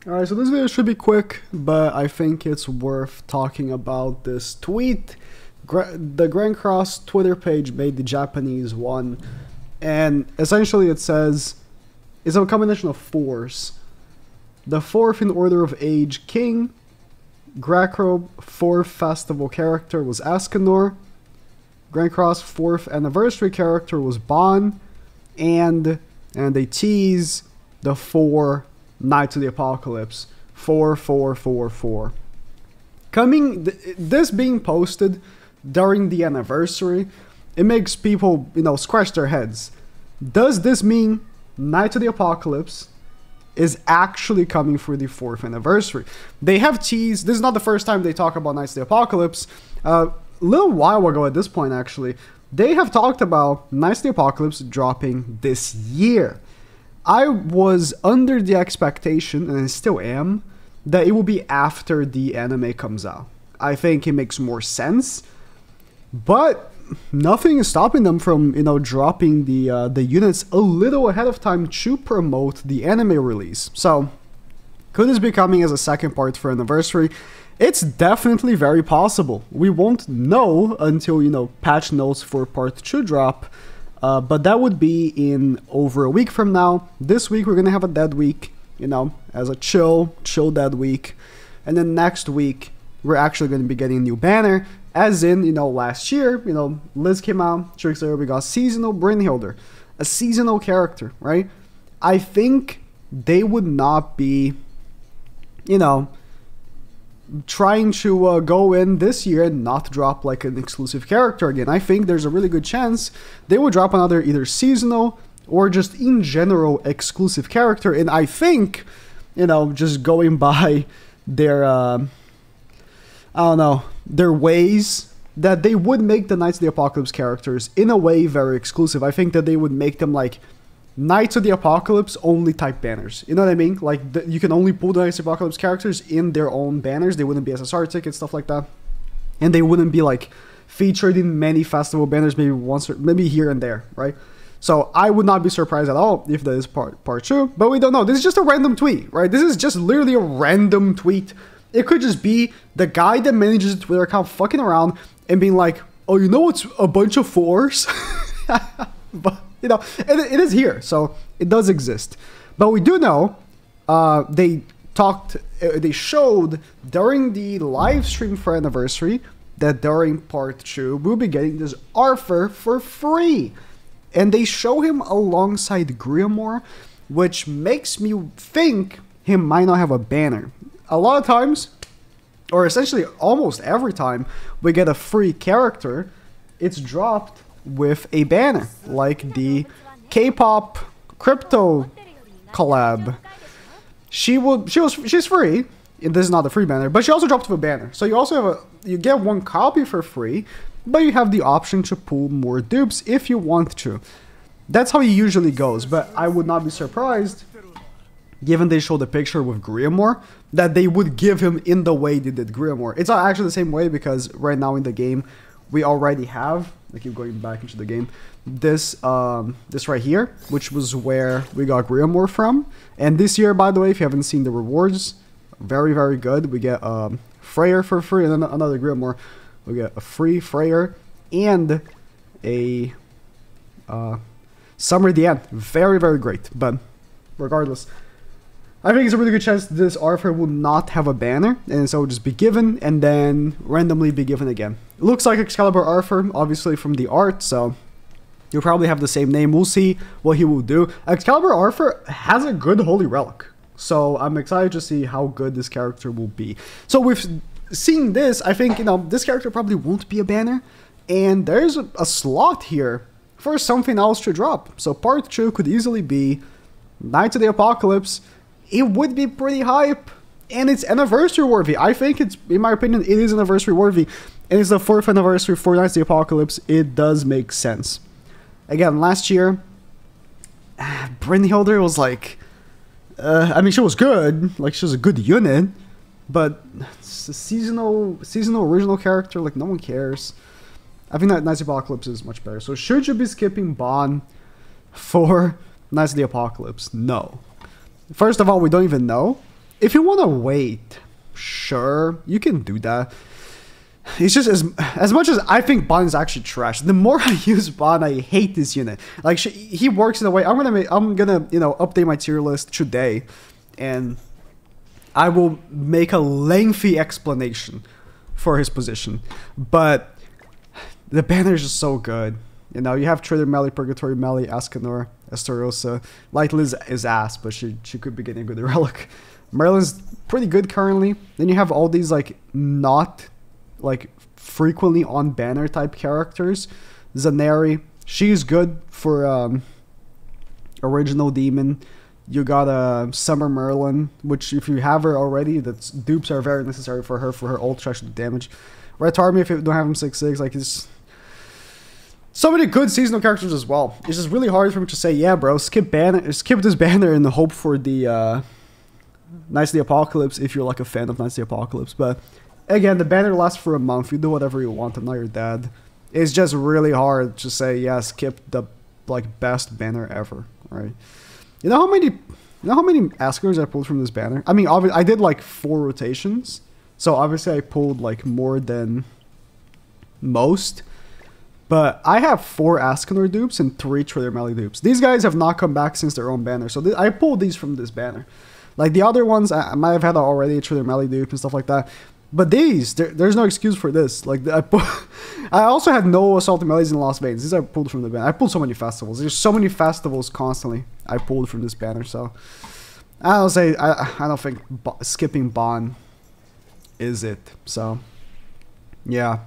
Alright, so this video should be quick, but I think it's worth talking about this tweet. The Grand Cross Twitter page made the Japanese one, and essentially it says, it's a combination of fours. The fourth in order of age king, Greco fourth festival character was Escanor, Grand Cross fourth anniversary character was Bon, and they tease the four Knights of the Apocalypse. 4, 4, 4, 4. This being posted during the anniversary, it makes people, scratch their heads. Does this mean Knights of the Apocalypse is actually coming for the 4th anniversary? They have teased, this is not the first time they talk about Knights of the Apocalypse. A little while ago at this point, actually, they have talked about Knights of the Apocalypse dropping this year. I was under the expectation, and I still am, that it will be after the anime comes out. I think it makes more sense, but nothing is stopping them from, dropping the units a little ahead of time to promote the anime release. So, could this be coming as a second part for anniversary? It's definitely very possible. We won't know until, patch notes for part 2 drop. But that would be in over a week from now. This week we're gonna have a dead week, as a chill dead week. And then next week we're actually gonna be getting a new banner, as in, last year, Liz came out, Trickster, we got seasonal Brynhilder, a seasonal character, right? I think they would not be, trying to go in this year and not drop like an exclusive character again. I think there's a really good chance they will drop another either seasonal or just in general exclusive character. And I think, just going by their, their ways, that they would make the Knights of the Apocalypse characters in a way very exclusive. I think that they would make them like Knights of the Apocalypse only type banners. You know what I mean? Like, you can only pull the Knights of the Apocalypse characters in their own banners. They wouldn't be SSR tickets, stuff like that. And they wouldn't be, like, featured in many festival banners, maybe once or maybe here and there, right? So, I would not be surprised at all if that is part 2. But we don't know. This is just a random tweet, right? This is just literally a random tweet. It could just be the guy that manages a Twitter account fucking around and being like, oh, it's a bunch of 4s? But it is here, so it does exist. But we do know, they showed during the live stream for anniversary that during part 2, we'll be getting this Arthur for free. And they show him alongside Grimoire, which makes me think he might not have a banner. A lot of times, or essentially almost every time we get a free character, it's dropped with a banner, like the K-pop crypto collab. She's free, and this is not a free banner, but she also dropped with a banner. So you also have you get one copy for free, but you have the option to pull more dupes if you want to. That's how it usually goes, but I would not be surprised, given they showed a picture with Grimoire, that they would give him in the way they did Grimoire. It's not actually the same way, because right now in the game, we already have, I keep going back into the game, this right here, which was where we got Grimoire from. And this year, by the way, if you haven't seen the rewards, very, very good. We get Freyr for free, and then another Grimoire. We get a free Freyr and a Summer at the end. Very, very great. But regardless, I think it's a really good chance this Arthur will not have a banner, and so it will just be given, and then randomly be given again. It looks like Excalibur Arthur, obviously from the art, so he'll probably have the same name. We'll see what he will do. Excalibur Arthur has a good Holy Relic, so I'm excited to see how good this character will be. So with seeing this, I think, this character probably won't be a banner, and there's a slot here for something else to drop. So part 2 could easily be Knights of the Apocalypse. It would be pretty hype, and it's anniversary worthy. I think it's, in my opinion, it is anniversary worthy, and it's the 4th anniversary for Knights of the Apocalypse. It does make sense. Again, last year, Brynhilder was like, I mean, she was good, like she was a good unit, but it's a seasonal original character, like no one cares. I think that Knights of the Apocalypse is much better. So should you be skipping Bon for Knights of the Apocalypse? No. First of all, we don't even know if you want to wait, sure, you can do that. It's just as much as I think Ban is actually trash. The more I use Ban, I hate this unit. Like he works in a way. I'm gonna you know update my tier list today, and I will make a lengthy explanation for his position. But the banner is just so good. You know, you have Trader Melee, Purgatory Melee, Ascanor, Esterosa. Light Liz is ass, but she could be getting a good relic. Merlin's pretty good currently. Then you have all these like not like frequently on banner type characters. Zaneri, she's good for original demon. You got Summer Merlin, which if you have her already, that's dupes are very necessary for her ult trash damage. Red Army, if you don't have him 6/6, like it's so many good seasonal characters as well. It's just really hard for me to say, yeah, bro, skip this banner and hope for the Knights of the Apocalypse if you're like a fan of Knights of the Apocalypse. But again, the banner lasts for a month. You do whatever you want. I'm not your dad. It's just really hard to say, yeah, skip the like best banner ever, right? You know how many Askers I pulled from this banner? I mean, obviously, I did like 4 rotations, so obviously I pulled like more than most. But I have 4 Ascanor dupes and 3 Trader Melee dupes. These guys have not come back since their own banner, so I pulled these from this banner. Like the other ones, I might have had already a Trader Melee dupe and stuff like that. But these, there's no excuse for this. Like I also had no Assault Melees in Lost Veins. These I pulled from the banner. I pulled so many festivals. There's so many festivals constantly I pulled from this banner. So I don't think skipping Ban is it. So yeah.